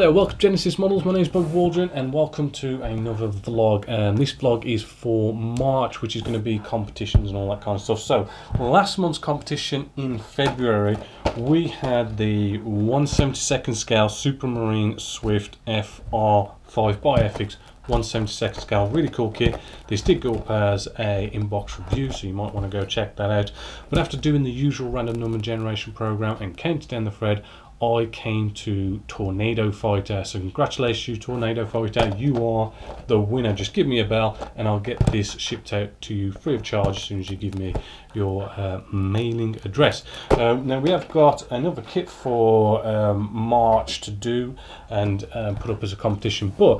there, welcome to Genesis Models. My name is Bob Waldron and welcome to another vlog. This vlog is for March, which is going to be competitions and all that kind of stuff. So last month's competition in February, we had the 1/72nd scale Supermarine Swift FR5x-FX 1/72nd scale, really cool kit. This did go up as a inbox review, so you might want to go check that out. But after doing the usual random number generation program and counting down the thread, I came to Tornado Fighter. So congratulations, you Tornado Fighter, you are the winner. Just give me a bell and I'll get this shipped out to you free of charge as soon as you give me your mailing address. Now we have got another kit for March to do and put up as a competition, but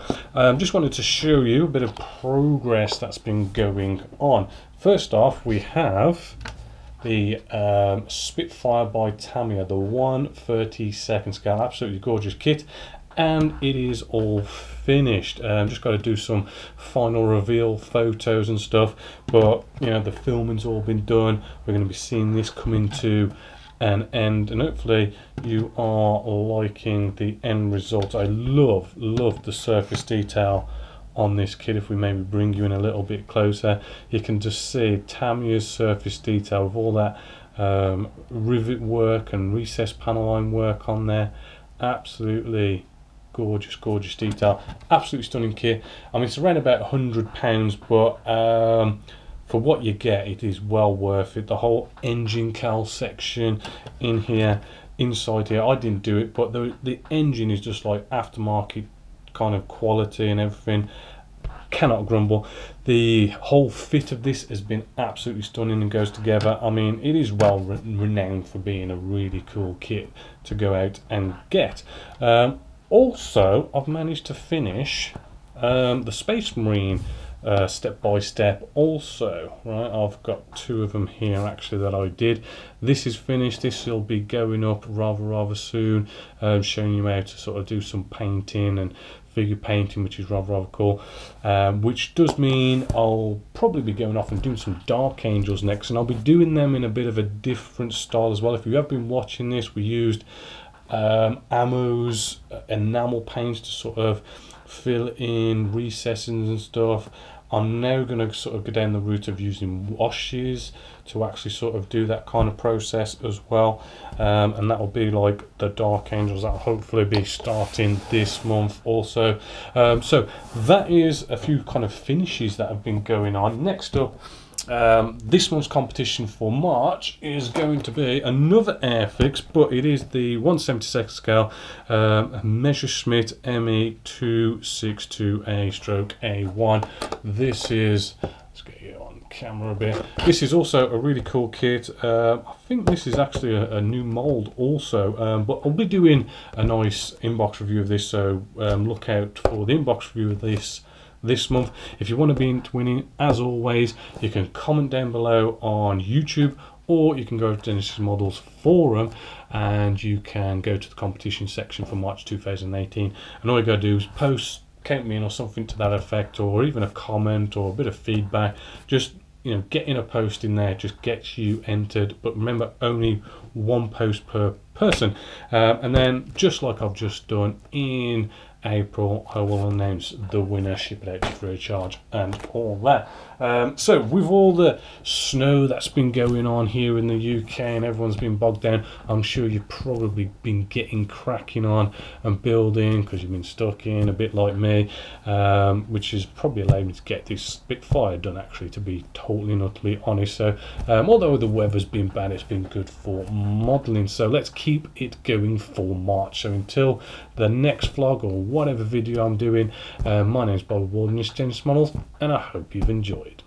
just wanted to show you a bit of progress that's been going on. First off, we have the Spitfire by Tamiya, the 1/32nd scale, absolutely gorgeous kit, and it is all finished. Just got to do some final reveal photos and stuff, but you know, the filming's all been done. We're going to be seeing this coming to an end, and hopefully you are liking the end result. I love the surface detail on this kit. If we maybe bring you in a little bit closer, you can just see Tamiya's surface detail with all that rivet work and recessed panel line work on there. Absolutely gorgeous detail, absolutely stunning kit. I mean, it's around about £100, but for what you get, it is well worth it. The whole engine cowl section in here, inside here, I didn't do it, but the engine is just like aftermarket kind of quality and everything. Cannot grumble. The whole fit of this has been absolutely stunning and goes together. I mean, it is well renowned for being a really cool kit to go out and get. Also, I've managed to finish the Space Marine step by step also, right? I've got two of them here actually that I did. This is finished. This will be going up rather soon, showing you how to sort of do some painting and figure painting, which is rather cool, which does mean I'll probably be going off and doing some Dark Angels next, and I'll be doing them in a bit of a different style as well. If you have been watching this, we used Ammo's enamel paints to sort of fill in recesses and stuff. I'm now going to sort of go down the route of using washes to actually sort of do that kind of process as well, and that will be like the Dark Angels that will hopefully be starting this month also. So that is a few kind of finishes that have been going on. Next up, this month's competition for March is going to be another Airfix, but it is the 1/72nd scale Messerschmitt ME262A/A1. This is, let's get you on camera a bit. This is also a really cool kit. I think this is actually a new mold also, but I'll be doing a nice inbox review of this, so look out for the inbox review of this month. If you want to be into winning, as always, you can comment down below on YouTube, or you can go to Genesis Models forum and you can go to the competition section for March 2018, and all you gotta do is post count me in or something to that effect, or even a comment or a bit of feedback. Just, you know, getting a post in there just gets you entered, but remember, only one post per person, and then just like I've just done in April, I will announce the winner, ship it out to free of charge and all that. So with all the snow that's been going on here in the UK and everyone's been bogged down, I'm sure you've probably been getting cracking on and building because you've been stuck in, a bit like me, which has probably allowed me to get this Spitfire done, actually, to be totally and utterly honest. So although the weather's been bad, it's been good for modelling, so let's keep it going for March. So until the next vlog or whatever video I'm doing, my name is Bob Waldron, this is Genesis Models, and I hope you've enjoyed.